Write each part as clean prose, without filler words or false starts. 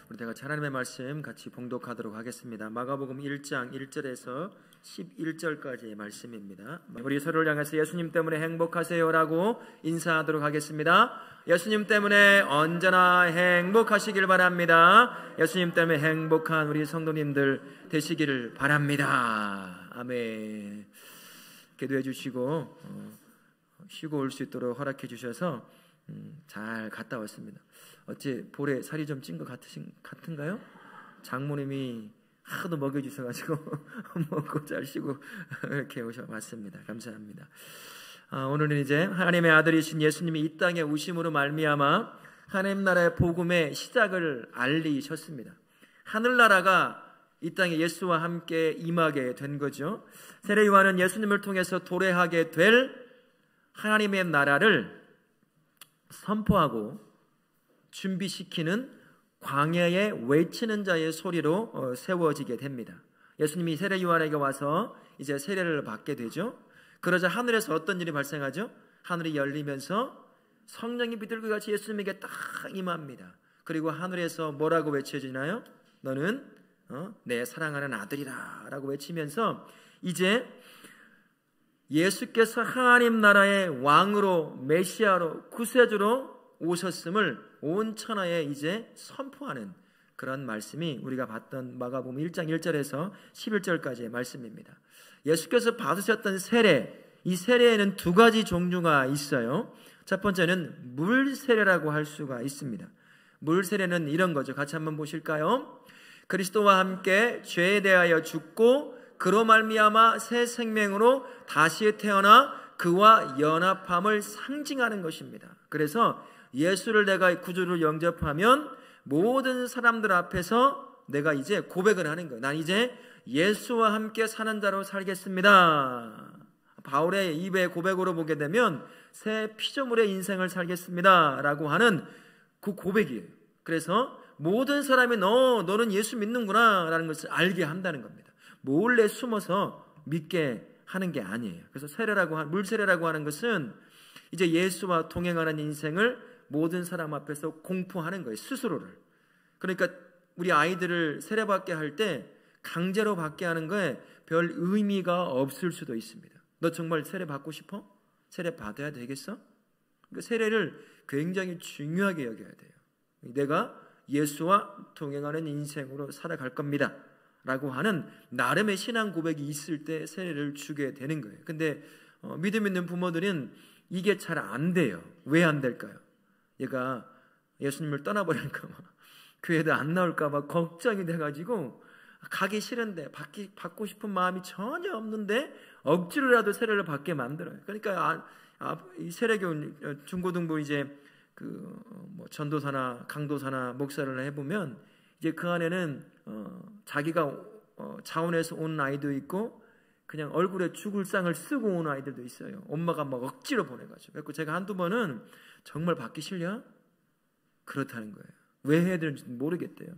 우리 다 같이 하나님의 말씀 같이 봉독하도록 하겠습니다. 마가복음 1장 1절에서 11절까지의 말씀입니다. 우리 서로를 향해서 예수님 때문에 행복하세요라고 인사하도록 하겠습니다. 예수님 때문에 언제나 행복하시길 바랍니다. 예수님 때문에 행복한 우리 성도님들 되시기를 바랍니다. 아멘. 기도해 주시고 쉬고 올 수 있도록 허락해 주셔서 잘 갔다 왔습니다. 어째 볼에 살이 좀 찐 것 같은가요? 장모님이 하도 먹여주셔가지고 먹고 잘 쉬고 이렇게 오셔왔습니다. 감사합니다. 오늘은 이제 하나님의 아들이신 예수님이 이 땅에 오심으로 말미암아 하나님 나라의 복음의 시작을 알리셨습니다. 하늘나라가 이 땅에 예수와 함께 임하게 된 거죠. 세례 요한은 예수님을 통해서 도래하게 될 하나님의 나라를 선포하고 준비시키는 광야에 외치는 자의 소리로 세워지게 됩니다. 예수님이 세례 요한에게 와서 이제 세례를 받게 되죠. 그러자 하늘에서 어떤 일이 발생하죠? 하늘이 열리면서 성령이 비둘기 같이 예수님에게 딱 임합니다. 그리고 하늘에서 뭐라고 외쳐지나요? 너는 내 사랑하는 아들이라 라고 외치면서 이제 예수께서 하나님 나라의 왕으로 메시아로 구세주로 오셨음을 온 천하에 이제 선포하는 그런 말씀이 우리가 봤던 마가복음 1장 1절에서 11절까지의 말씀입니다. 예수께서 받으셨던 세례, 이 세례에는 두 가지 종류가 있어요. 첫 번째는 물 세례라고 할 수가 있습니다. 물 세례는 이런 거죠. 같이 한번 보실까요? 그리스도와 함께 죄에 대하여 죽고 그로 말미암아 새 생명으로 다시 태어나 그와 연합함을 상징하는 것입니다. 그래서 예수를 내가 구주로 영접하면 모든 사람들 앞에서 내가 이제 고백을 하는 거예요. 난 이제 예수와 함께 사는 자로 살겠습니다. 바울의 입의 고백으로 보게 되면 새 피조물의 인생을 살겠습니다 라고 하는 그 고백이에요. 그래서 모든 사람이 너는 예수 믿는구나 라는 것을 알게 한다는 겁니다. 몰래 숨어서 믿게 하는 게 아니에요. 그래서 물세례라고 하는 것은 이제 예수와 동행하는 인생을 모든 사람 앞에서 공포하는 거예요. 스스로를. 그러니까 우리 아이들을 세례받게 할 때 강제로 받게 하는 거에 별 의미가 없을 수도 있습니다. 너 정말 세례 받고 싶어? 세례 받아야 되겠어? 그러니까 세례를 굉장히 중요하게 여겨야 돼요. 내가 예수와 동행하는 인생으로 살아갈 겁니다 라고 하는 나름의 신앙 고백이 있을 때 세례를 주게 되는 거예요. 근데 믿음 있는 부모들은 이게 잘 안 돼요. 왜 안 될까요? 얘가 예수님을 떠나버릴까 봐, 교회도 안 나올까 봐 걱정이 돼가지고 가기 싫은데 받고 싶은 마음이 전혀 없는데 억지로라도 세례를 받게 만들어요. 그러니까 이 세례교 중고등부 이제 전도사나 강도사나 목사를 해보면 이제 그 안에는 자기가 자원해서 온 아이도 있고 그냥 얼굴에 죽을 상을 쓰고 온 아이들도 있어요. 엄마가 막 억지로 보내가지고. 그래서 제가 한두 번은 정말 받기 싫냐? 그렇다는 거예요. 왜 해야 되는지 모르겠대요.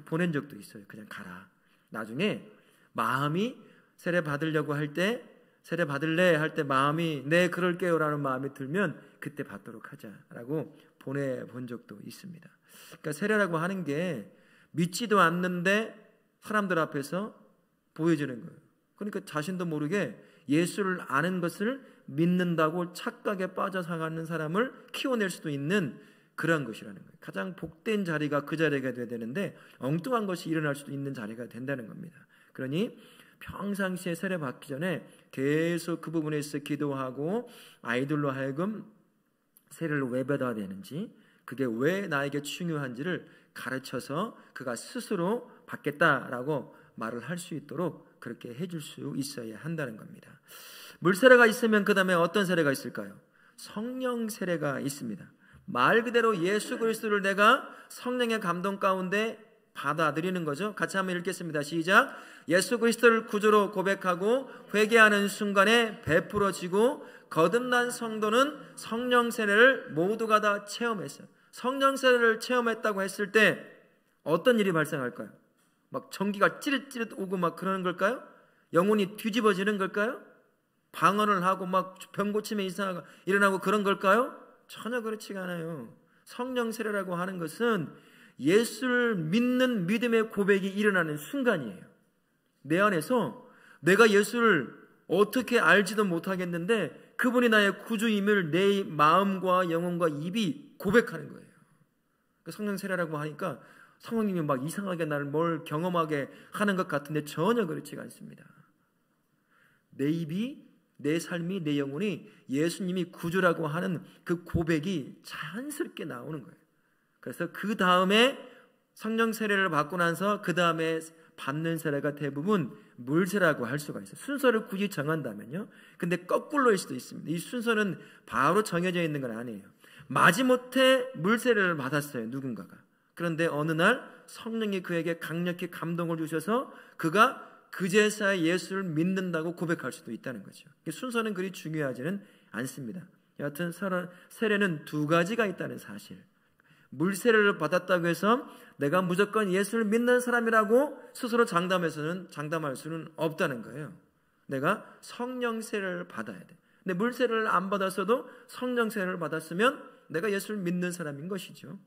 보낸 적도 있어요. 그냥 가라. 나중에 마음이 세례 받으려고 할 때, 세례 받을래 할 때 마음이 네 그럴게요 라는 마음이 들면 그때 받도록 하자라고 보내본 적도 있습니다. 그러니까 세례라고 하는 게 믿지도 않는데 사람들 앞에서 보여주는 거예요. 그러니까 자신도 모르게 예수를 아는 것을 믿는다고 착각에 빠져나가는 사람을 키워낼 수도 있는 그런 것이라는 거예요. 가장 복된 자리가 그 자리가 돼야 되는데 엉뚱한 것이 일어날 수도 있는 자리가 된다는 겁니다. 그러니 평상시에 세례 받기 전에 계속 그 부분에 있어 기도하고 아이들로 하여금 세례를 왜 받아야 되는지 그게 왜 나에게 중요한지를 가르쳐서 그가 스스로 받겠다라고 말을 할 수 있도록 그렇게 해줄 수 있어야 한다는 겁니다. 물세례가 있으면 그 다음에 어떤 세례가 있을까요? 성령 세례가 있습니다. 말 그대로 예수 그리스도를 내가 성령의 감동 가운데 받아들이는 거죠. 같이 한번 읽겠습니다. 시작. 예수 그리스도를 구주로 고백하고 회개하는 순간에 베풀어지고 거듭난 성도는 성령 세례를 모두가 다 체험했어요. 성령 세례를 체험했다고 했을 때 어떤 일이 발생할까요? 막 전기가 찌릿찌릿 오고 막 그러는 걸까요? 영혼이 뒤집어지는 걸까요? 방언을 하고 막 병 고침에 이상하고 일어나고 그런 걸까요? 전혀 그렇지가 않아요. 성령 세례라고 하는 것은 예수를 믿는 믿음의 고백이 일어나는 순간이에요. 내 안에서 내가 예수를 어떻게 알지도 못하겠는데 그분이 나의 구주임을 내 마음과 영혼과 입이 고백하는 거예요. 성령 세례라고 하니까 성령님이 막 이상하게 나를 뭘 경험하게 하는 것 같은데 전혀 그렇지가 않습니다. 내 입이, 내 삶이, 내 영혼이 예수님이 구주라고 하는 그 고백이 자연스럽게 나오는 거예요. 그래서 그 다음에 성령 세례를 받고 나서 그 다음에 받는 세례가 대부분 물세라고 할 수가 있어요. 순서를 굳이 정한다면요. 근데 거꾸로일 수도 있습니다. 이 순서는 바로 정해져 있는 건 아니에요. 마지못해 물세례를 받았어요, 누군가가. 그런데 어느 날 성령이 그에게 강력히 감동을 주셔서 그가 그제서야 예수를 믿는다고 고백할 수도 있다는 거죠. 순서는 그리 중요하지는 않습니다. 여하튼 세례는 두 가지가 있다는 사실. 물세례를 받았다고 해서 내가 무조건 예수를 믿는 사람이라고 스스로 장담할 수는 없다는 거예요. 내가 성령 세례를 받아야 돼. 근데 물세례를 안 받았어도 성령 세례를 받았으면 내가 예수를 믿는 사람인 것이죠.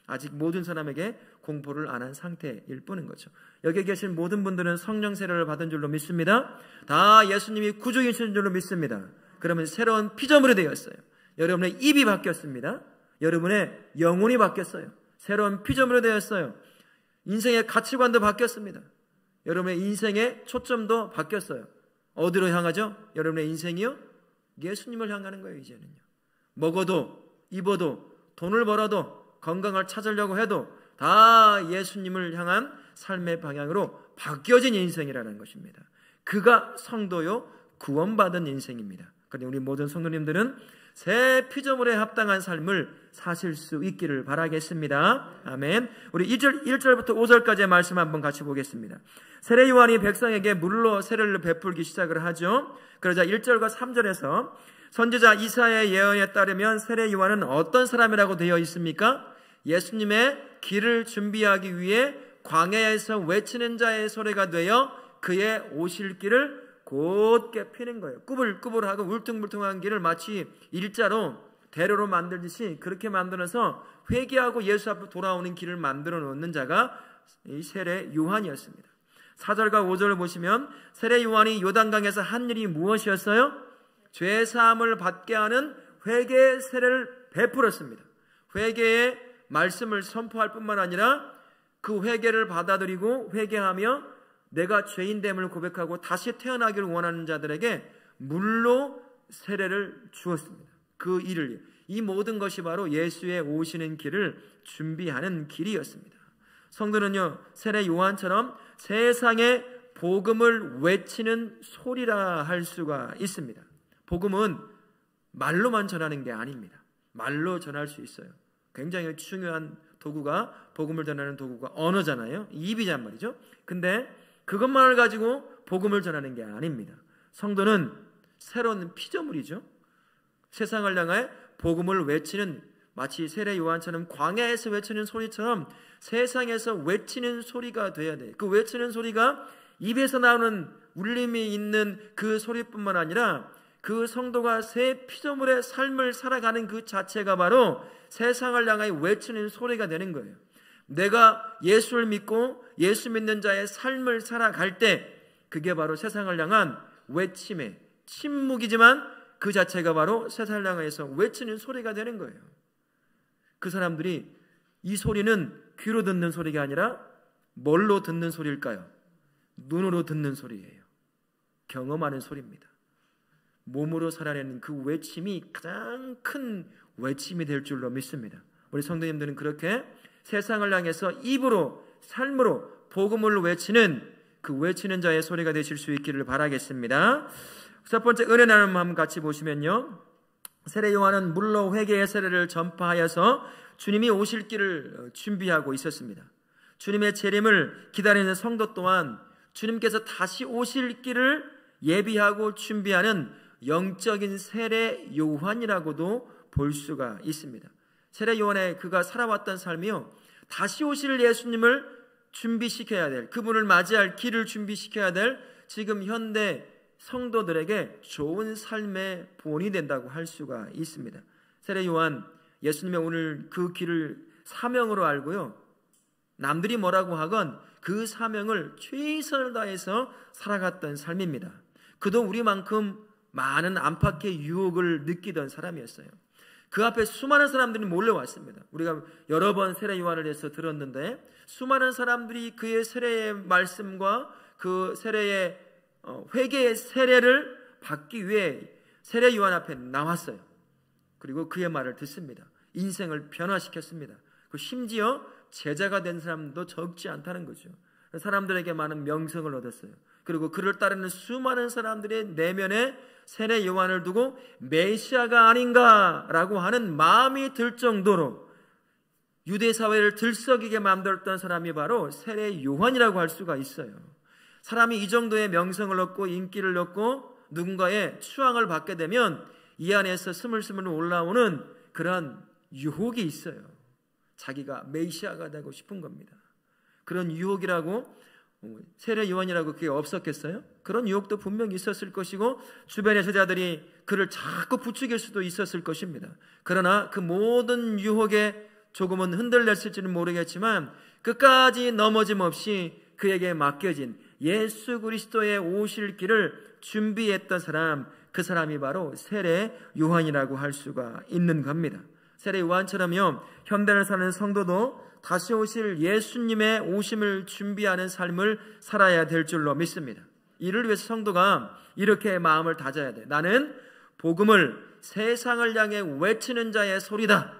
아직 모든 사람에게 공포를 안 한 상태일 뿐인 거죠. 여기 계신 모든 분들은 성령 세례를 받은 줄로 믿습니다. 다 예수님이 구주이신 줄로 믿습니다. 그러면 새로운 피조물이 되었어요. 여러분의 입이 바뀌었습니다. 여러분의 영혼이 바뀌었어요. 새로운 피조물이 되었어요. 인생의 가치관도 바뀌었습니다. 여러분의 인생의 초점도 바뀌었어요. 어디로 향하죠? 여러분의 인생이요? 예수님을 향하는 거예요. 이제는요. 먹어도 입어도 돈을 벌어도 건강을 찾으려고 해도 다 예수님을 향한 삶의 방향으로 바뀌어진 인생이라는 것입니다. 그가 성도요 구원받은 인생입니다. 그런데 우리 모든 성도님들은 새 피조물에 합당한 삶을 사실 수 있기를 바라겠습니다. 아멘. 우리 1절부터 5절까지의 말씀 한번 같이 보겠습니다. 세례 요한이 백성에게 물로 세례를 베풀기 시작을 하죠. 그러자 1절과 3절에서 선지자 이사야의 예언에 따르면 세례 요한은 어떤 사람이라고 되어 있습니까? 예수님의 길을 준비하기 위해 광야에서 외치는 자의 소리가 되어 그의 오실 길을 곧게 피는 거예요. 꾸불꾸불하고 울퉁불퉁한 길을 마치 일자로 대로로 만들듯이 그렇게 만들어서 회개하고 예수 앞으로 돌아오는 길을 만들어 놓는 자가 이 세례 요한이었습니다. 4절과 5절을 보시면 세례 요한이 요단강에서 한 일이 무엇이었어요? 죄사함을 받게 하는 회개의 세례를 베풀었습니다. 회개의 말씀을 선포할 뿐만 아니라 그 회개를 받아들이고 회개하며 내가 죄인됨을 고백하고 다시 태어나기를 원하는 자들에게 물로 세례를 주었습니다. 그 일을, 이 모든 것이 바로 예수의 오시는 길을 준비하는 길이었습니다. 성도는요, 세례 요한처럼 세상에 복음을 외치는 소리라 할 수가 있습니다. 복음은 말로만 전하는 게 아닙니다. 말로 전할 수 있어요. 굉장히 중요한 도구가, 복음을 전하는 도구가 언어잖아요. 입이란 말이죠. 근데 그것만을 가지고 복음을 전하는 게 아닙니다. 성도는 새로운 피조물이죠. 세상을 향해 복음을 외치는, 마치 세례 요한처럼 광야에서 외치는 소리처럼 세상에서 외치는 소리가 돼야 돼요. 그 외치는 소리가 입에서 나오는 울림이 있는 그 소리뿐만 아니라 그 성도가 새 피조물의 삶을 살아가는 그 자체가 바로 세상을 향해 외치는 소리가 되는 거예요. 내가 예수를 믿고 예수 믿는 자의 삶을 살아갈 때 그게 바로 세상을 향한 외침의 침묵이지만 그 자체가 바로 세상을 향해서 외치는 소리가 되는 거예요. 그 사람들이 이 소리는 귀로 듣는 소리가 아니라 뭘로 듣는 소리일까요? 눈으로 듣는 소리예요. 경험하는 소리입니다. 몸으로 살아내는 그 외침이 가장 큰 외침이 될 줄로 믿습니다. 우리 성도님들은 그렇게 세상을 향해서 입으로, 삶으로 복음을 외치는 그 외치는 자의 소리가 되실 수 있기를 바라겠습니다. 첫 번째 은혜 나눔 한번 같이 보시면요, 세례 요한은 물로 회개의 세례를 전파하여서 주님이 오실 길을 준비하고 있었습니다. 주님의 재림을 기다리는 성도 또한 주님께서 다시 오실 길을 예비하고 준비하는 영적인 세례 요한이라고도 볼 수가 있습니다. 세례 요한의 그가 살아왔던 삶이요, 다시 오실 예수님을 준비시켜야 될, 그분을 맞이할 길을 준비시켜야 될 지금 현대 성도들에게 좋은 삶의 본이 된다고 할 수가 있습니다. 세례 요한, 예수님의 오늘 그 길을 사명으로 알고요, 남들이 뭐라고 하건 그 사명을 최선을 다해서 살아갔던 삶입니다. 그도 우리만큼 많은 안팎의 유혹을 느끼던 사람이었어요. 그 앞에 수많은 사람들이 몰려왔습니다. 우리가 여러 번 세례 요한을 해서 들었는데 수많은 사람들이 그의 세례의 말씀과 그 세례의 회개의 세례를 받기 위해 세례 요한 앞에 나왔어요. 그리고 그의 말을 듣습니다. 인생을 변화시켰습니다. 그 심지어 제자가 된 사람도 적지 않다는 거죠. 사람들에게 많은 명성을 얻었어요. 그리고 그를 따르는 수많은 사람들의 내면에 세례 요한을 두고 메시아가 아닌가라고 하는 마음이 들 정도로 유대 사회를 들썩이게 만들었던 사람이 바로 세례 요한이라고 할 수가 있어요. 사람이 이 정도의 명성을 얻고 인기를 얻고 누군가의 추앙을 받게 되면 이 안에서 스물스물 올라오는 그런 유혹이 있어요. 자기가 메시아가 되고 싶은 겁니다. 그런 유혹이라고 세례 요한이라고 그게 없었겠어요? 그런 유혹도 분명히 있었을 것이고 주변의 제자들이 그를 자꾸 부추길 수도 있었을 것입니다. 그러나 그 모든 유혹에 조금은 흔들렸을지는 모르겠지만 끝까지 넘어짐 없이 그에게 맡겨진 예수 그리스도의 오실 길을 준비했던 사람, 그 사람이 바로 세례 요한이라고 할 수가 있는 겁니다. 세례 요한처럼요, 현대를 사는 성도도 다시 오실 예수님의 오심을 준비하는 삶을 살아야 될 줄로 믿습니다. 이를 위해서 성도가 이렇게 마음을 다져야 돼. 나는 복음을 세상을 향해 외치는 자의 소리다.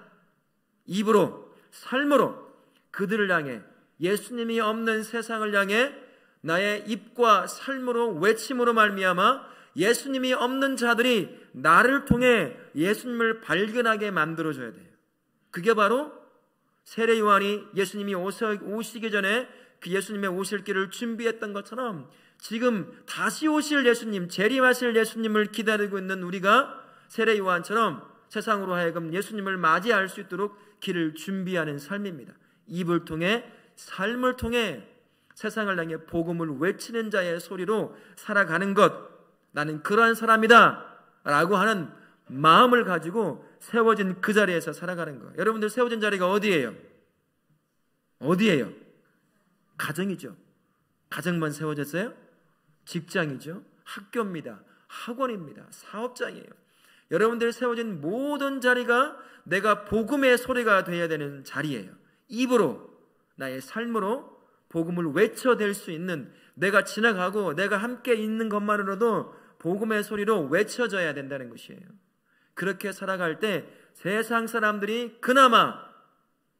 입으로, 삶으로 그들을 향해, 예수님이 없는 세상을 향해 나의 입과 삶으로 외침으로 말미암아 예수님이 없는 자들이 나를 통해 예수님을 발견하게 만들어줘야 돼요. 그게 바로 세례 요한이 예수님이 오시기 전에 그 예수님의 오실 길을 준비했던 것처럼 지금 다시 오실 예수님, 재림하실 예수님을 기다리고 있는 우리가 세례 요한처럼 세상으로 하여금 예수님을 맞이할 수 있도록 길을 준비하는 삶입니다. 입을 통해, 삶을 통해 세상을 향해 복음을 외치는 자의 소리로 살아가는 것, 나는 그러한 사람이다 라고 하는 마음을 가지고 세워진 그 자리에서 살아가는 거예요. 여러분들 세워진 자리가 어디예요? 어디예요? 가정이죠. 가정만 세워졌어요? 직장이죠. 학교입니다. 학원입니다. 사업장이에요. 여러분들 세워진 모든 자리가 내가 복음의 소리가 되어야 되는 자리예요. 입으로, 나의 삶으로 복음을 외쳐댈 수 있는, 내가 지나가고 내가 함께 있는 것만으로도 복음의 소리로 외쳐져야 된다는 것이에요. 그렇게 살아갈 때 세상 사람들이 그나마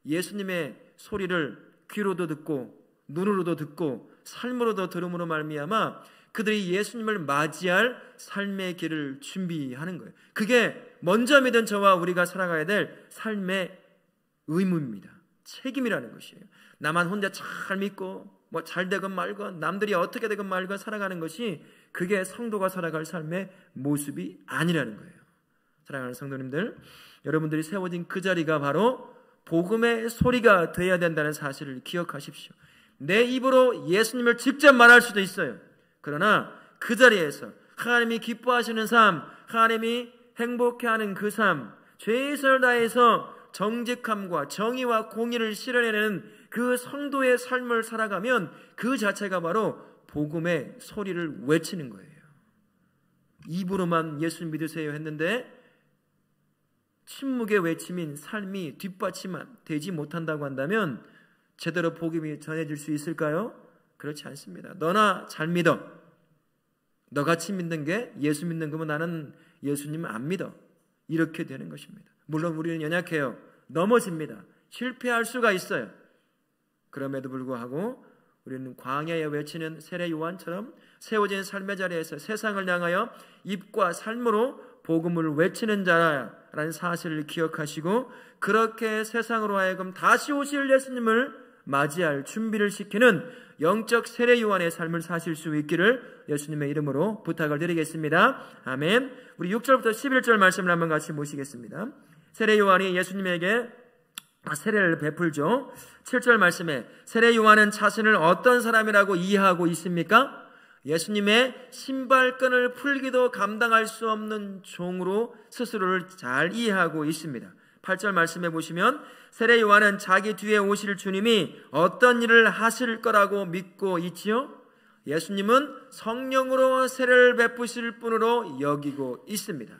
예수님의 소리를 귀로도 듣고 눈으로도 듣고 삶으로도 들음으로 말미암아 그들이 예수님을 맞이할 삶의 길을 준비하는 거예요. 그게 먼저 믿은 저와 우리가 살아가야 될 삶의 의무입니다. 책임이라는 것이에요. 나만 혼자 잘 믿고 뭐 잘 되건 말건 남들이 어떻게 되건 말건 살아가는 것이 그게 성도가 살아갈 삶의 모습이 아니라는 거예요. 사랑하는 성도님들, 여러분들이 세워진 그 자리가 바로 복음의 소리가 되어야 된다는 사실을 기억하십시오. 내 입으로 예수님을 직접 말할 수도 있어요. 그러나 그 자리에서 하나님이 기뻐하시는 삶, 하나님이 행복해하는 그 삶, 최선을 다해서 정직함과 정의와 공의를 실현해내는 그 성도의 삶을 살아가면 그 자체가 바로 복음의 소리를 외치는 거예요. 입으로만 예수님 믿으세요 했는데 침묵의 외침인 삶이 뒷받침 되지 못한다고 한다면 제대로 복음이 전해질 수 있을까요? 그렇지 않습니다. 너나 잘 믿어. 너같이 믿는 게 예수 믿는 거면 나는 예수님 안 믿어. 이렇게 되는 것입니다. 물론 우리는 연약해요. 넘어집니다. 실패할 수가 있어요. 그럼에도 불구하고 우리는 광야에 외치는 세례 요한처럼 세워진 삶의 자리에서 세상을 향하여 입과 삶으로 복음을 외치는 자라는 사실을 기억하시고 그렇게 세상으로 하여금 다시 오실 예수님을 맞이할 준비를 시키는 영적 세례 요한의 삶을 사실 수 있기를 예수님의 이름으로 부탁을 드리겠습니다. 아멘. 우리 6절부터 11절 말씀을 한번 같이 보시겠습니다. 세례 요한이 예수님에게 세례를 베풀죠. 7절 말씀에 세례 요한은 자신을 어떤 사람이라고 이해하고 있습니까? 예수님의 신발끈을 풀기도 감당할 수 없는 종으로 스스로를 잘 이해하고 있습니다. 8절 말씀해 보시면 세례 요한은 자기 뒤에 오실 주님이 어떤 일을 하실 거라고 믿고 있지요? 예수님은 성령으로 세례를 베푸실 분으로 여기고 있습니다.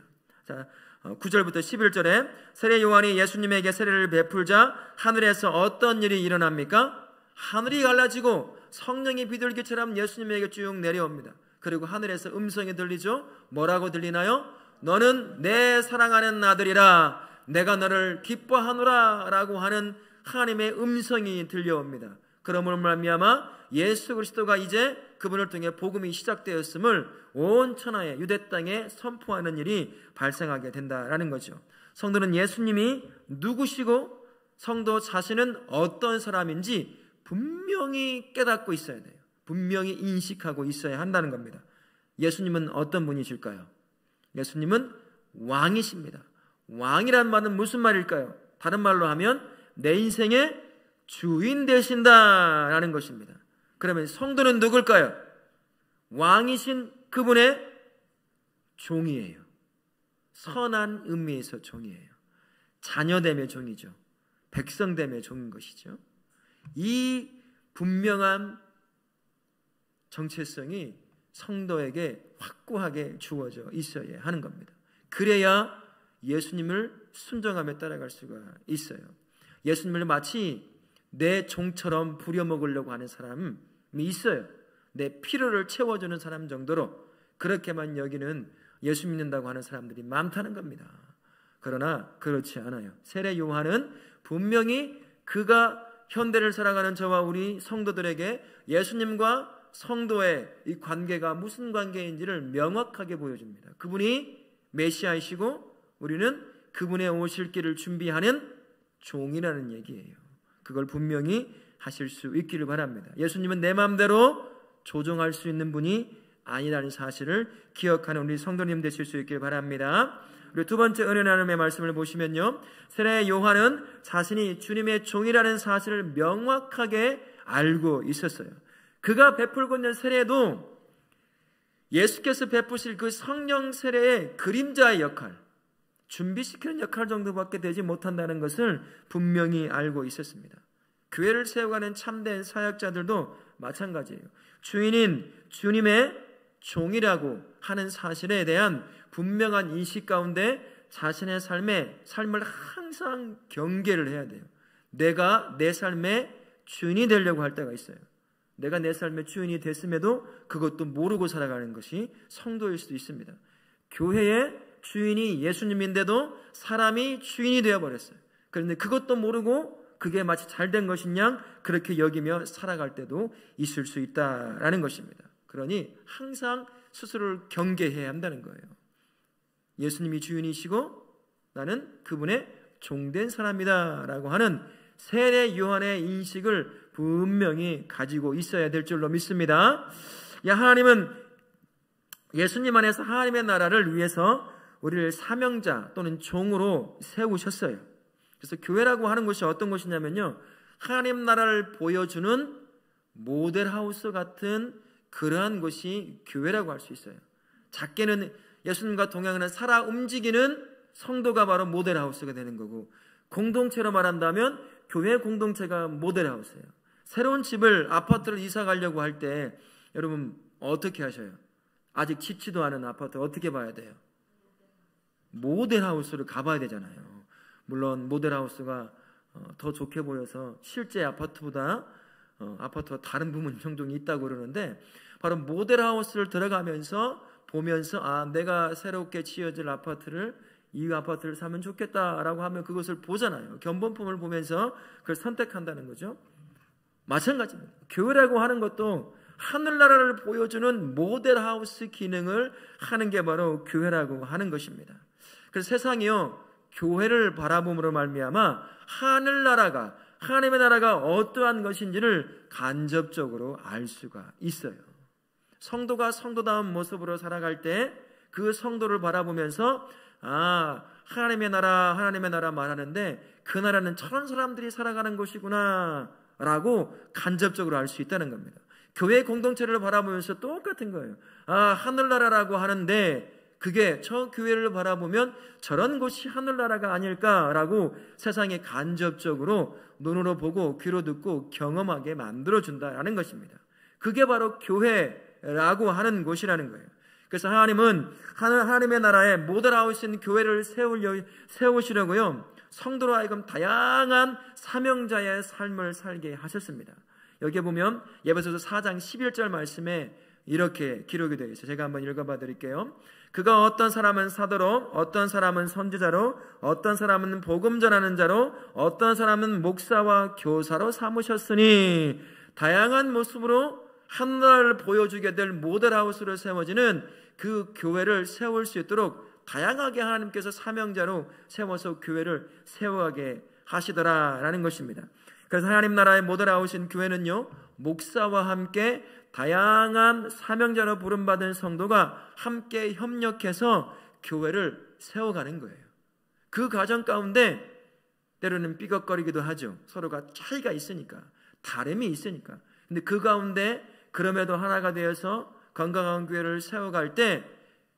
자, 9절부터 11절에 세례 요한이 예수님에게 세례를 베풀자 하늘에서 어떤 일이 일어납니까? 하늘이 갈라지고 성령이 비둘기처럼 예수님에게 쭉 내려옵니다. 그리고 하늘에서 음성이 들리죠? 뭐라고 들리나요? 너는 내 사랑하는 아들이라, 내가 너를 기뻐하노라 라고 하는 하나님의 음성이 들려옵니다. 그러므로 말미암아 예수 그리스도가 이제 그분을 통해 복음이 시작되었음을 온 천하에 유대 땅에 선포하는 일이 발생하게 된다라는 거죠. 성도는 예수님이 누구시고 성도 자신은 어떤 사람인지 분명히 깨닫고 있어야 돼요. 분명히 인식하고 있어야 한다는 겁니다. 예수님은 어떤 분이실까요? 예수님은 왕이십니다. 왕이란 말은 무슨 말일까요? 다른 말로 하면 내 인생의 주인 되신다라는 것입니다. 그러면 성도는 누굴까요? 왕이신 그분의 종이에요. 선한 의미에서 종이에요. 자녀됨의 종이죠. 백성됨의 종인 것이죠. 이 분명한 정체성이 성도에게 확고하게 주어져 있어야 하는 겁니다. 그래야 예수님을 순종하며 따라갈 수가 있어요. 예수님을 마치 내 종처럼 부려먹으려고 하는 사람이 있어요. 내 필요를 채워주는 사람 정도로 그렇게만 여기는 예수 믿는다고 하는 사람들이 많다는 겁니다. 그러나 그렇지 않아요. 세례 요한은 분명히 그가 현대를 살아가는 저와 우리 성도들에게 예수님과 성도의 이 관계가 무슨 관계인지를 명확하게 보여줍니다. 그분이 메시아이시고 우리는 그분의 오실 길을 준비하는 종이라는 얘기예요. 그걸 분명히 하실 수 있기를 바랍니다. 예수님은 내 마음대로 조종할 수 있는 분이 아니라는 사실을 기억하는 우리 성도님 되실 수 있기를 바랍니다. 그리고 두 번째 은혜 나눔의 말씀을 보시면요, 세례 요한은 자신이 주님의 종이라는 사실을 명확하게 알고 있었어요. 그가 베풀고 있는 세례도 예수께서 베푸실 그 성령 세례의 그림자의 역할, 준비시키는 역할 정도밖에 되지 못한다는 것을 분명히 알고 있었습니다. 교회를 세워가는 참된 사역자들도 마찬가지예요. 주인인 주님의 종이라고 하는 사실에 대한 분명한 인식 가운데 자신의 삶을 항상 경계를 해야 돼요. 내가 내 삶의 주인이 되려고 할 때가 있어요. 내가 내 삶의 주인이 됐음에도 그것도 모르고 살아가는 것이 성도일 수도 있습니다. 교회의 주인이 예수님인데도 사람이 주인이 되어버렸어요. 그런데 그것도 모르고 그게 마치 잘된 것이냐 그렇게 여기며 살아갈 때도 있을 수 있다라는 것입니다. 그러니 항상 스스로를 경계해야 한다는 거예요. 예수님이 주인이시고 나는 그분의 종된 사람이다 라고 하는 세례 요한의 인식을 분명히 가지고 있어야 될 줄로 믿습니다. 하나님은 예수님 안에서 하나님의 나라를 위해서 우리를 사명자 또는 종으로 세우셨어요. 그래서 교회라고 하는 것이 어떤 것이냐면요, 하나님 나라를 보여주는 모델하우스 같은 그러한 것이 교회라고 할 수 있어요. 작게는 예수님과 동행하는 살아 움직이는 성도가 바로 모델하우스가 되는 거고, 공동체로 말한다면 교회 공동체가 모델하우스예요. 새로운 집을, 아파트를 이사 가려고 할 때 여러분 어떻게 하셔요? 아직 짓지도 않은 아파트 어떻게 봐야 돼요? 모델하우스를 가봐야 되잖아요. 물론 모델하우스가 더 좋게 보여서 실제 아파트보다 아파트와 다른 부분 종종이 있다고 그러는데, 바로 모델하우스를 들어가면서 보면서 내가 새롭게 지어질 아파트를, 이 아파트를 사면 좋겠다라고 하면 그것을 보잖아요. 견본품을 보면서 그걸 선택한다는 거죠. 마찬가지입니다. 교회라고 하는 것도 하늘나라를 보여주는 모델하우스 기능을 하는 게 바로 교회라고 하는 것입니다. 그래서 세상이요, 교회를 바라봄으로 말미암아 하늘나라가, 하나님의 나라가 어떠한 것인지를 간접적으로 알 수가 있어요. 성도가 성도다운 모습으로 살아갈 때 그 성도를 바라보면서 하나님의 나라 말하는데 그 나라는 저런 사람들이 살아가는 곳이구나 라고 간접적으로 알 수 있다는 겁니다. 교회 공동체를 바라보면서 똑같은 거예요. 하늘나라라고 하는데 그게 저 교회를 바라보면 저런 곳이 하늘나라가 아닐까라고 세상에 간접적으로 눈으로 보고 귀로 듣고 경험하게 만들어준다라는 것입니다. 그게 바로 교회라고 하는 곳이라는 거예요. 그래서 하나님은 하나님의 나라에 모델하우스인 교회를 세우시려고요, 성도로 하여금 다양한 사명자의 삶을 살게 하셨습니다. 여기에 보면 에베소서 4장 11절 말씀에 이렇게 기록이 되어 있어요. 제가 한번 읽어봐 드릴게요. 그가 어떤 사람은 사도로, 어떤 사람은 선지자로, 어떤 사람은 복음 전하는 자로, 어떤 사람은 목사와 교사로 삼으셨으니, 다양한 모습으로 하나님을 보여주게 될 모델하우스로 세워지는 그 교회를 세울 수 있도록 다양하게 하나님께서 사명자로 세워서 교회를 세워가게 하시더라라는 것입니다. 그래서 하나님 나라의 모델하우스인 교회는요, 목사와 함께 다양한 사명자로 부름받은 성도가 함께 협력해서 교회를 세워가는 거예요. 그 과정 가운데 때로는 삐걱거리기도 하죠. 서로가 차이가 있으니까, 다름이 있으니까. 근데 그 가운데 그럼에도 하나가 되어서 건강한 교회를 세워갈 때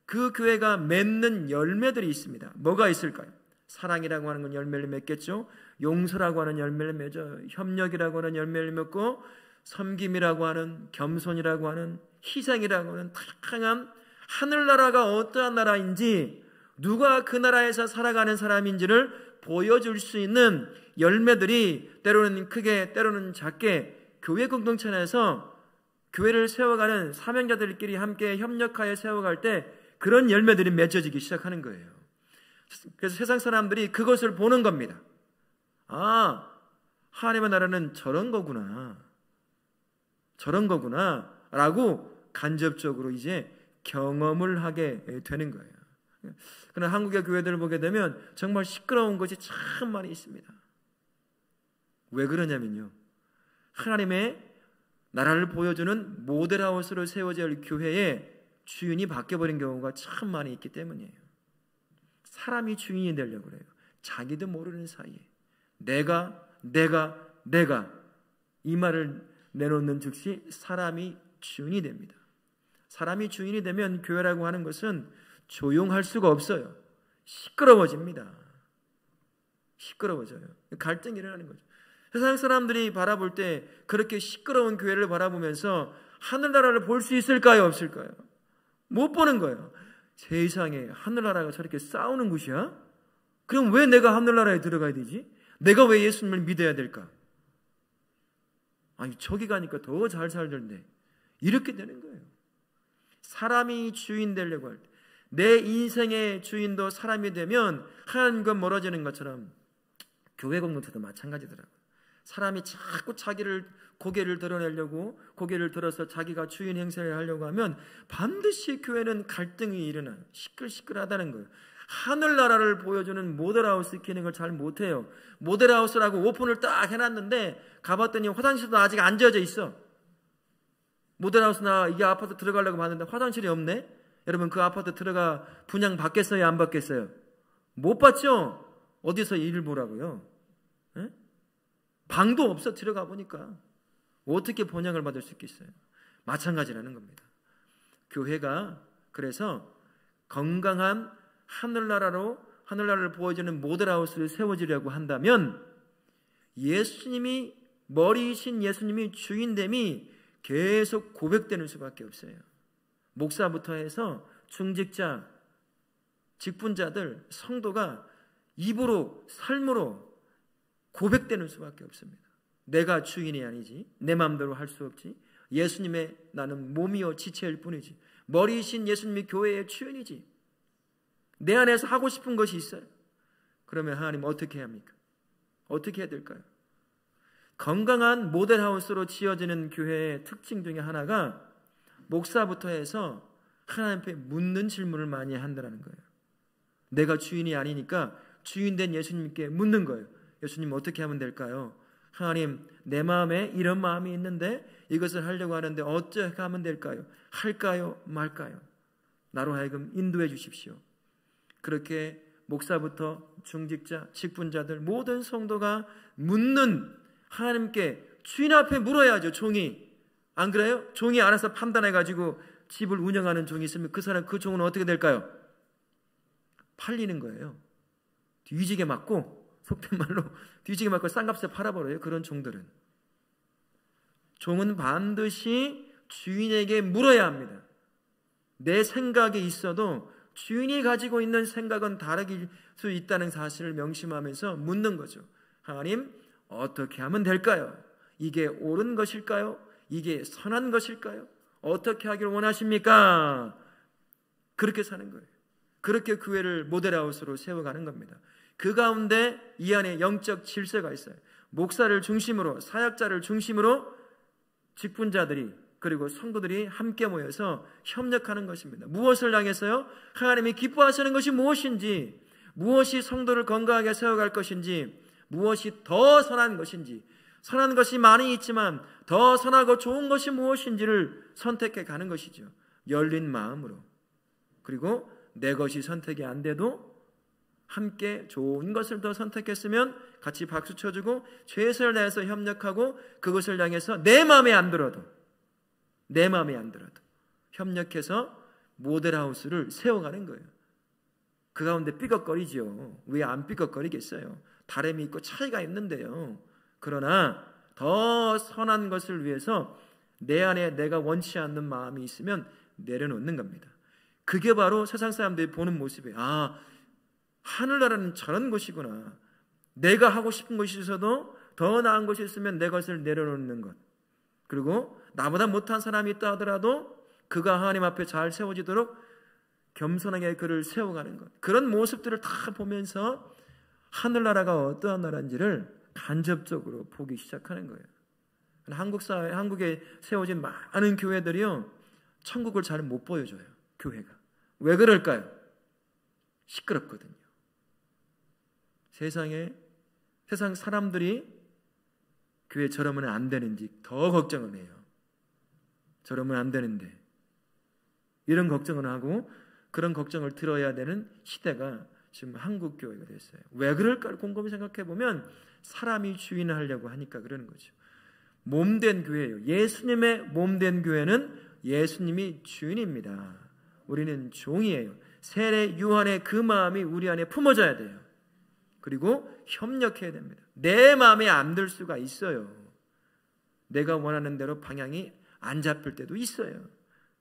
그 교회가 맺는 열매들이 있습니다. 뭐가 있을까요? 사랑이라고 하는 건 열매를 맺겠죠. 용서라고 하는 열매를 맺어요. 협력이라고 하는 열매를 맺고, 섬김이라고 하는, 겸손이라고 하는, 희생이라고 하는 다양한, 하늘나라가 어떠한 나라인지, 누가 그 나라에서 살아가는 사람인지를 보여줄 수 있는 열매들이 때로는 크게 때로는 작게 교회 공동체 내에서 교회를 세워가는 사명자들끼리 함께 협력하여 세워갈 때 그런 열매들이 맺어지기 시작하는 거예요. 그래서 세상 사람들이 그것을 보는 겁니다. 아, 하나님의 나라는 저런 거구나, 저런 거구나 라고 간접적으로 이제 경험을 하게 되는 거예요. 그러나 한국의 교회들을 보게 되면 정말 시끄러운 것이 참 많이 있습니다. 왜 그러냐면요, 하나님의 나라를 보여주는 모델하우스로 세워질 교회에 주인이 바뀌어버린 경우가 참 많이 있기 때문이에요. 사람이 주인이 되려고 그래요. 자기도 모르는 사이에 내가 이 말을 내놓는 즉시 사람이 주인이 됩니다. 사람이 주인이 되면 교회라고 하는 것은 조용할 수가 없어요. 시끄러워집니다. 시끄러워져요. 갈등이 일어나는 거죠. 세상 사람들이 바라볼 때 그렇게 시끄러운 교회를 바라보면서 하늘나라를 볼 수 있을까요? 없을까요? 못 보는 거예요. 세상에 하늘나라가 저렇게 싸우는 곳이야? 그럼 왜 내가 하늘나라에 들어가야 되지? 내가 왜 예수님을 믿어야 될까? 아니, 저기 가니까 더 잘 살던데. 이렇게 되는 거예요. 사람이 주인 되려고 할 때, 내 인생의 주인도 사람이 되면 하나님과 멀어지는 것처럼 교회 공동체도 마찬가지더라고요. 사람이 자꾸 자기를 고개를 드러내려고, 고개를 들어서 자기가 주인 행세를 하려고 하면 반드시 교회는 갈등이 일어나요. 시끌시끌하다는 거예요. 하늘나라를 보여주는 모델하우스 기능을 잘 못해요. 모델하우스라고 오픈을 딱 해놨는데 가봤더니 화장실도 아직 안 지어져 있어. 모델하우스 나 이 아파트 들어가려고 봤는데 화장실이 없네. 여러분, 그 아파트 들어가 분양 받겠어요? 안 받겠어요? 못 받죠? 어디서 일을 보라고요? 에? 방도 없어. 들어가 보니까 어떻게 번역을 받을 수 있겠어요? 마찬가지라는 겁니다. 교회가 그래서 건강한 하늘나라를 보여주는 모델하우스를 세워지려고 한다면 예수님이, 머리이신 예수님이 주인됨이 계속 고백되는 수밖에 없어요. 목사부터 해서 중직자, 직분자들, 성도가 입으로, 삶으로 고백되는 수밖에 없습니다. 내가 주인이 아니지, 내 마음대로 할 수 없지, 예수님의 나는 몸이요 지체일 뿐이지, 머리이신 예수님이 교회의 주인이지, 내 안에서 하고 싶은 것이 있어요. 그러면 하나님 어떻게 해야 합니까? 어떻게 해야 될까요? 건강한 모델하우스로 지어지는 교회의 특징 중에 하나가 목사부터 해서 하나님 앞에 묻는 질문을 많이 한다는 거예요. 내가 주인이 아니니까 주인된 예수님께 묻는 거예요. 예수님, 어떻게 하면 될까요? 하나님, 내 마음에 이런 마음이 있는데 이것을 하려고 하는데 어떻게 하면 될까요? 할까요? 말까요? 나로 하여금 인도해 주십시오. 그렇게 목사부터 중직자, 직분자들, 모든 성도가 묻는, 하나님께 주인 앞에 물어야죠. 종이, 안 그래요? 종이 알아서 판단해가지고 집을 운영하는 종이 있으면 그 사람, 그 종은 어떻게 될까요? 팔리는 거예요. 뒤지게 맞고, 속된 말로 뒤지게 맞고 싼값에 팔아버려요. 그런 종들은. 종은 반드시 주인에게 물어야 합니다. 내 생각이 있어도 주인이 가지고 있는 생각은 다르길 수 있다는 사실을 명심하면서 묻는 거죠. 하나님, 어떻게 하면 될까요? 이게 옳은 것일까요? 이게 선한 것일까요? 어떻게 하길 원하십니까? 그렇게 사는 거예요. 그렇게 교회를 모델하우스로 세워가는 겁니다. 그 가운데 이 안에 영적 질서가 있어요. 목사를 중심으로, 사역자를 중심으로 직분자들이 그리고 성도들이 함께 모여서 협력하는 것입니다. 무엇을 향해서요? 하나님이 기뻐하시는 것이 무엇인지, 무엇이 성도를 건강하게 세워갈 것인지, 무엇이 더 선한 것인지, 선한 것이 많이 있지만 더 선하고 좋은 것이 무엇인지를 선택해 가는 것이죠. 열린 마음으로. 그리고 내 것이 선택이 안 돼도 함께 좋은 것을 더 선택했으면 같이 박수 쳐주고 최선을 다해서 협력하고 그것을 향해서 내 마음에 안 들어도 협력해서 모델하우스를 세워가는 거예요. 그 가운데 삐걱거리죠. 왜 안 삐걱거리겠어요? 다름이 있고 차이가 있는데요. 그러나 더 선한 것을 위해서 내 안에 내가 원치 않는 마음이 있으면 내려놓는 겁니다. 그게 바로 세상 사람들이 보는 모습이에요. 아, 하늘나라는 저런 곳이구나. 내가 하고 싶은 것이 있어도 더 나은 것이 있으면 내 것을 내려놓는 것. 그리고 나보다 못한 사람이 있다 하더라도 그가 하나님 앞에 잘 세워지도록 겸손하게 그를 세워가는 것. 그런 모습들을 다 보면서 하늘나라가 어떠한 나라인지를 간접적으로 보기 시작하는 거예요. 한국에 세워진 많은 교회들이요, 천국을 잘 못 보여줘요. 교회가. 왜 그럴까요? 시끄럽거든요. 세상 사람들이 교회 저러면 안 되는지 더 걱정을 해요. 저러면 안 되는데 이런 걱정을 하고 그런 걱정을 들어야 되는 시대가 지금 한국 교회가 됐어요. 왜 그럴까 곰곰이 생각해 보면 사람이 주인을 하려고 하니까 그러는 거죠. 몸된 교회예요. 예수님의 몸된 교회는 예수님이 주인입니다. 우리는 종이에요. 세례 요한의 그 마음이 우리 안에 품어져야 돼요. 그리고 협력해야 됩니다. 내 마음에 안 들 수가 있어요. 내가 원하는 대로 방향이 안 잡힐 때도 있어요.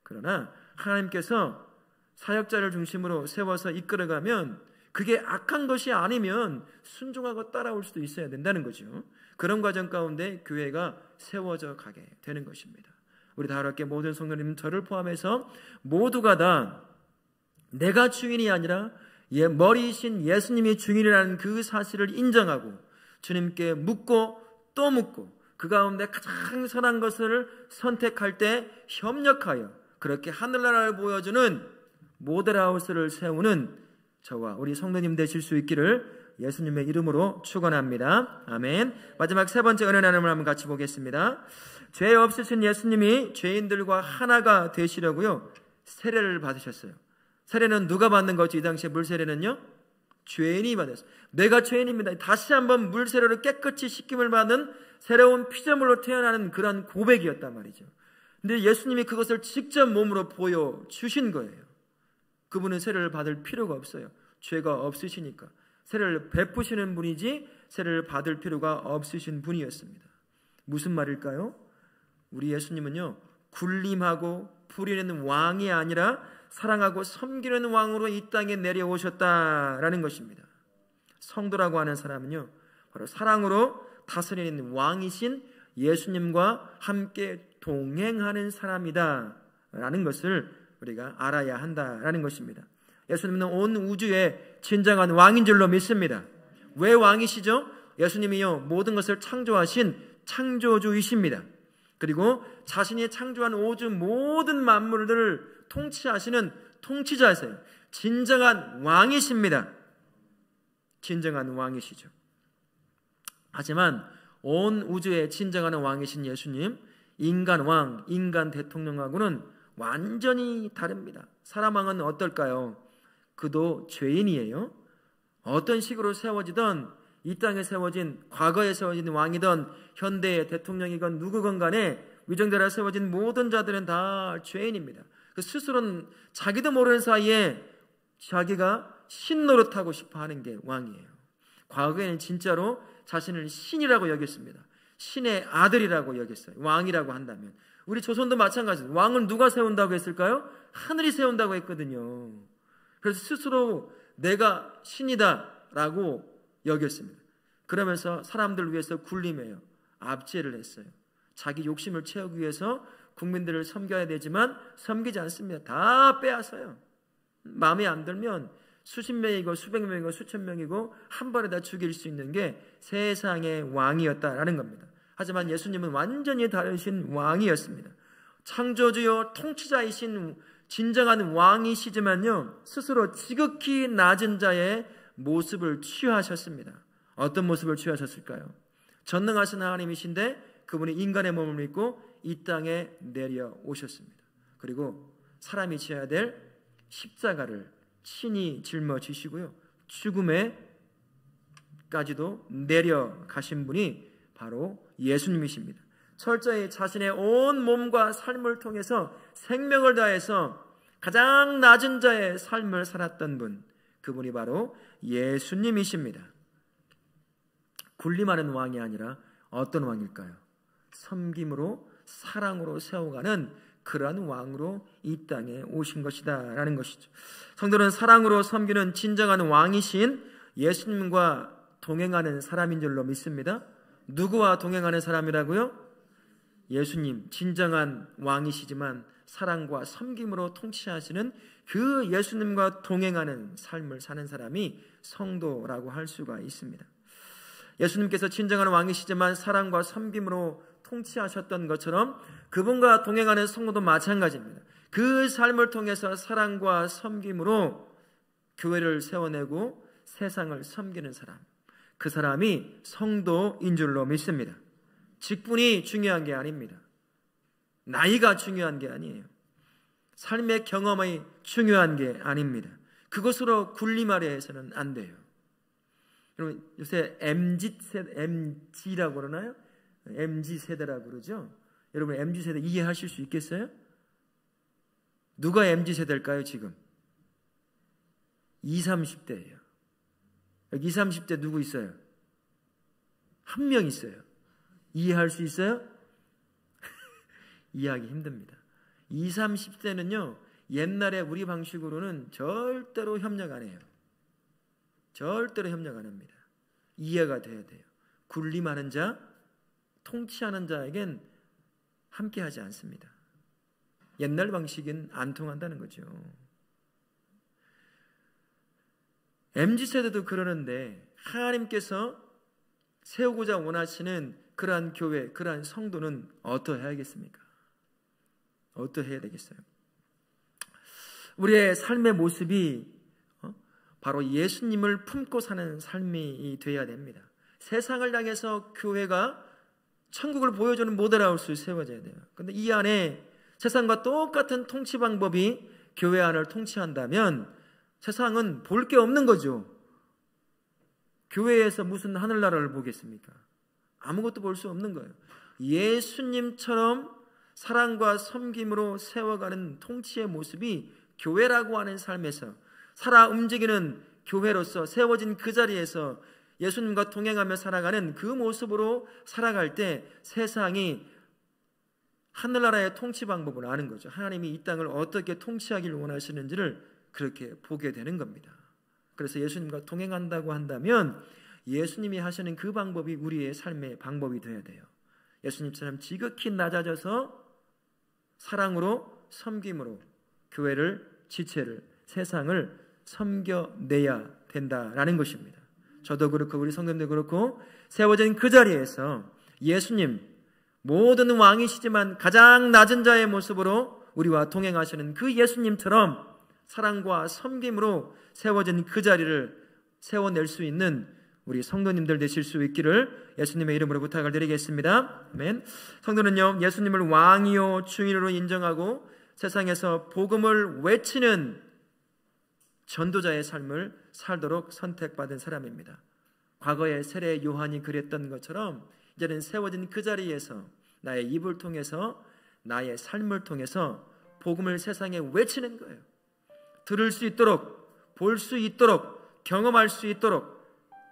그러나 하나님께서 사역자를 중심으로 세워서 이끌어가면 그게 악한 것이 아니면 순종하고 따라올 수도 있어야 된다는 거죠. 그런 과정 가운데 교회가 세워져 가게 되는 것입니다. 우리 다락계 모든 성도님, 저를 포함해서 모두가 다 내가 주인이 아니라 머리이신 예수님이 주인이라는 그 사실을 인정하고 주님께 묻고 또 묻고 그 가운데 가장 선한 것을 선택할 때 협력하여 그렇게 하늘나라를 보여주는 모델하우스를 세우는 저와 우리 성도님 되실 수 있기를 예수님의 이름으로 축원합니다. 아멘. 마지막 세 번째 은혜 나눔을 한번 같이 보겠습니다. 죄 없으신 예수님이 죄인들과 하나가 되시려고요, 세례를 받으셨어요. 세례는 누가 받는 거죠? 이 당시에 물세례는요, 죄인이 받았어요. 내가 죄인입니다. 다시 한번 물세례로 깨끗이 씻김을 받은 새로운 피조물로 태어나는 그런 고백이었단 말이죠. 근데 예수님이 그것을 직접 몸으로 보여주신 거예요. 그분은 세례를 받을 필요가 없어요. 죄가 없으시니까. 세례를 베푸시는 분이지 세례를 받을 필요가 없으신 분이었습니다. 무슨 말일까요? 우리 예수님은요, 군림하고 부리는 왕이 아니라 사랑하고 섬기는 왕으로 이 땅에 내려오셨다라는 것입니다. 성도라고 하는 사람은요, 바로 사랑으로 다스리는 왕이신 예수님과 함께 동행하는 사람이다 라는 것을 우리가 알아야 한다라는 것입니다. 예수님은 온 우주의 진정한 왕인 줄로 믿습니다. 왜 왕이시죠? 예수님이요, 모든 것을 창조하신 창조주이십니다. 그리고 자신이 창조한 우주 모든 만물들을 통치하시는 통치자이세요. 진정한 왕이십니다. 진정한 왕이시죠. 하지만 온 우주의 진정한 왕이신 예수님, 인간 왕, 인간 대통령하고는 완전히 다릅니다. 사람 왕은 어떨까요? 그도 죄인이에요. 어떤 식으로 세워지든 이 땅에 세워진, 과거에 세워진 왕이든 현대의 대통령이건 누구건 간에 위정자라 세워진 모든 자들은 다 죄인입니다. 그 스스로는 자기도 모르는 사이에 자기가 신 노릇하고 싶어 하는 게 왕이에요. 과거에는 진짜로 자신을 신이라고 여겼습니다. 신의 아들이라고 여겼어요. 왕이라고 한다면. 우리 조선도 마찬가지입니다. 왕은 누가 세운다고 했을까요? 하늘이 세운다고 했거든요. 그래서 스스로 내가 신이다라고 여겼습니다. 그러면서 사람들을 위해서 군림해요. 압제를 했어요. 자기 욕심을 채우기 위해서 국민들을 섬겨야 되지만 섬기지 않습니다. 다 빼앗아요. 마음에 안 들면 수십 명이고 수백 명이고 수천 명이고 한 번에 다 죽일 수 있는 게 세상의 왕이었다라는 겁니다. 하지만 예수님은 완전히 다르신 왕이었습니다. 창조주요 통치자이신 진정한 왕이시지만요, 스스로 지극히 낮은 자의 모습을 취하셨습니다. 어떤 모습을 취하셨을까요? 전능하신 하나님이신데 그분이 인간의 몸을 입고 이 땅에 내려오셨습니다. 그리고 사람이 지어야 될 십자가를 친히 짊어지시고요, 죽음에까지도 내려가신 분이 바로 예수님이십니다. 철저히 자신의 온 몸과 삶을 통해서 생명을 다해서 가장 낮은 자의 삶을 살았던 분, 그분이 바로 예수님이십니다. 군림하는 왕이 아니라 어떤 왕일까요? 섬김으로 사랑으로 세워가는 그러한 왕으로 이 땅에 오신 것이다 라는 것이죠. 성도는 사랑으로 섬기는 진정한 왕이신 예수님과 동행하는 사람인 줄로 믿습니다. 누구와 동행하는 사람이라고요? 예수님, 진정한 왕이시지만 사랑과 섬김으로 통치하시는 그 예수님과 동행하는 삶을 사는 사람이 성도라고 할 수가 있습니다. 예수님께서 진정한 왕이시지만 사랑과 섬김으로 통치하셨던 것처럼 그분과 동행하는 성도도 마찬가지입니다. 그 삶을 통해서 사랑과 섬김으로 교회를 세워내고 세상을 섬기는 사람, 그 사람이 성도인 줄로 믿습니다. 직분이 중요한 게 아닙니다. 나이가 중요한 게 아니에요. 삶의 경험이 중요한 게 아닙니다. 그것으로 군림하려 해서는 안 돼요. 여러분, 요새 MZ라고 그러나요? MZ세대라고 그러죠? 여러분, MZ세대 이해하실 수 있겠어요? 누가 MZ세대일까요, 지금? 20, 30대예요. 여기 20, 30대 누구 있어요? 한 명 있어요. 이해할 수 있어요? 이해하기 힘듭니다. 20, 30대는요, 옛날에 우리 방식으로는 절대로 협력 안 해요. 절대로 협력 안 합니다. 이해가 돼야 돼요. 군림하는 자, 통치하는 자에겐 함께 하지 않습니다. 옛날 방식은 안 통한다는 거죠. MZ세대도 그러는데 하나님께서 세우고자 원하시는 그러한 교회, 그러한 성도는 어떠해야겠습니까? 어떠해야 되겠어요? 우리의 삶의 모습이 바로 예수님을 품고 사는 삶이 되어야 됩니다. 세상을 향해서 교회가 천국을 보여주는 모델하우스 세워져야 돼요. 그런데 이 안에 세상과 똑같은 통치 방법이 교회 안을 통치한다면 세상은 볼 게 없는 거죠. 교회에서 무슨 하늘나라를 보겠습니까? 아무것도 볼 수 없는 거예요. 예수님처럼 사랑과 섬김으로 세워가는 통치의 모습이 교회라고 하는 삶에서 살아 움직이는 교회로서 세워진 그 자리에서 예수님과 동행하며 살아가는 그 모습으로 살아갈 때 세상이 하늘나라의 통치 방법을 아는 거죠. 하나님이 이 땅을 어떻게 통치하기를 원하시는지를 그렇게 보게 되는 겁니다. 그래서 예수님과 동행한다고 한다면 예수님이 하시는 그 방법이 우리의 삶의 방법이 되어야 돼요. 예수님처럼 지극히 낮아져서 사랑으로 섬김으로 교회를, 지체를, 세상을 섬겨내야 된다라는 것입니다. 저도 그렇고 우리 성도님도 그렇고 세워진 그 자리에서 예수님, 모든 왕이시지만 가장 낮은 자의 모습으로 우리와 동행하시는 그 예수님처럼 사랑과 섬김으로 세워진 그 자리를 세워낼 수 있는 우리 성도님들 되실 수 있기를 예수님의 이름으로 부탁을 드리겠습니다. 아멘. 성도는요, 예수님을 왕이요 주인으로 인정하고 세상에서 복음을 외치는 전도자의 삶을 살도록 선택받은 사람입니다. 과거에 세례 요한이 그랬던 것처럼 이제는 세워진 그 자리에서 나의 입을 통해서 나의 삶을 통해서 복음을 세상에 외치는 거예요. 들을 수 있도록 볼 수 있도록, 경험할 수 있도록,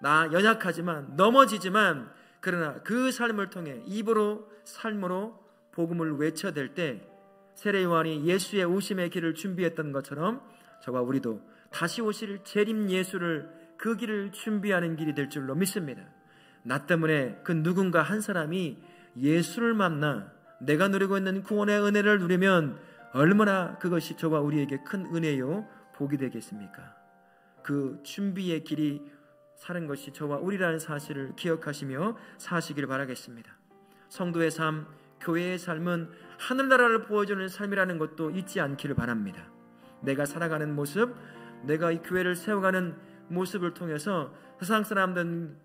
나 연약하지만 넘어지지만 그러나 그 삶을 통해 입으로 삶으로 복음을 외쳐댈 때 세례 요한이 예수의 오심의 길을 준비했던 것처럼 저와 우리도 다시 오실 재림 예수를 그 길을 준비하는 길이 될 줄로 믿습니다. 나 때문에 그 누군가 한 사람이 예수를 만나 내가 누리고 있는 구원의 은혜를 누리면 얼마나 그것이 저와 우리에게 큰 은혜요 복이 되겠습니까? 그 준비의 길이 사는 것이 저와 우리라는 사실을 기억하시며 사시길 바라겠습니다. 성도의 삶, 교회의 삶은 하늘나라를 보여주는 삶이라는 것도 잊지 않기를 바랍니다. 내가 살아가는 모습, 내가 이 교회를 세워가는 모습을 통해서 세상 사람들은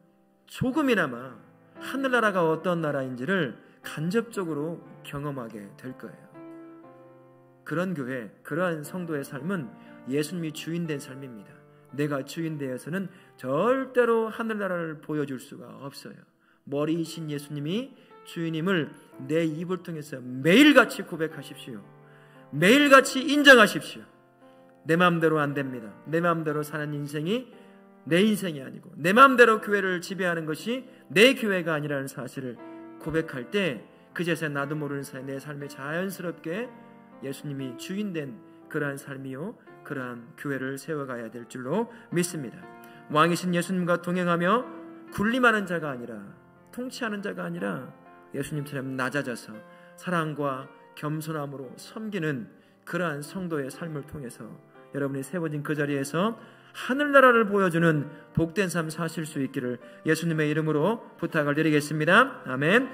조금이나마 하늘나라가 어떤 나라인지를 간접적으로 경험하게 될 거예요. 그런 교회, 그러한 성도의 삶은 예수님이 주인된 삶입니다. 내가 주인되어서는 절대로 하늘나라를 보여줄 수가 없어요. 머리이신 예수님이 주인임을 내 입을 통해서 매일같이 고백하십시오. 매일같이 인정하십시오. 내 마음대로 안 됩니다. 내 마음대로 사는 인생이 내 인생이 아니고 내 마음대로 교회를 지배하는 것이 내 교회가 아니라는 사실을 고백할 때 그제서야 나도 모르는 사이에 내 삶에 자연스럽게 예수님이 주인된 그러한 삶이요 그러한 교회를 세워가야 될 줄로 믿습니다. 왕이신 예수님과 동행하며 군림하는 자가 아니라 통치하는 자가 아니라 예수님처럼 낮아져서 사랑과 겸손함으로 섬기는 그러한 성도의 삶을 통해서 여러분이 세워진 그 자리에서 하늘나라를 보여주는 복된 삶 사실 수 있기를 예수님의 이름으로 부탁을 드리겠습니다. 아멘.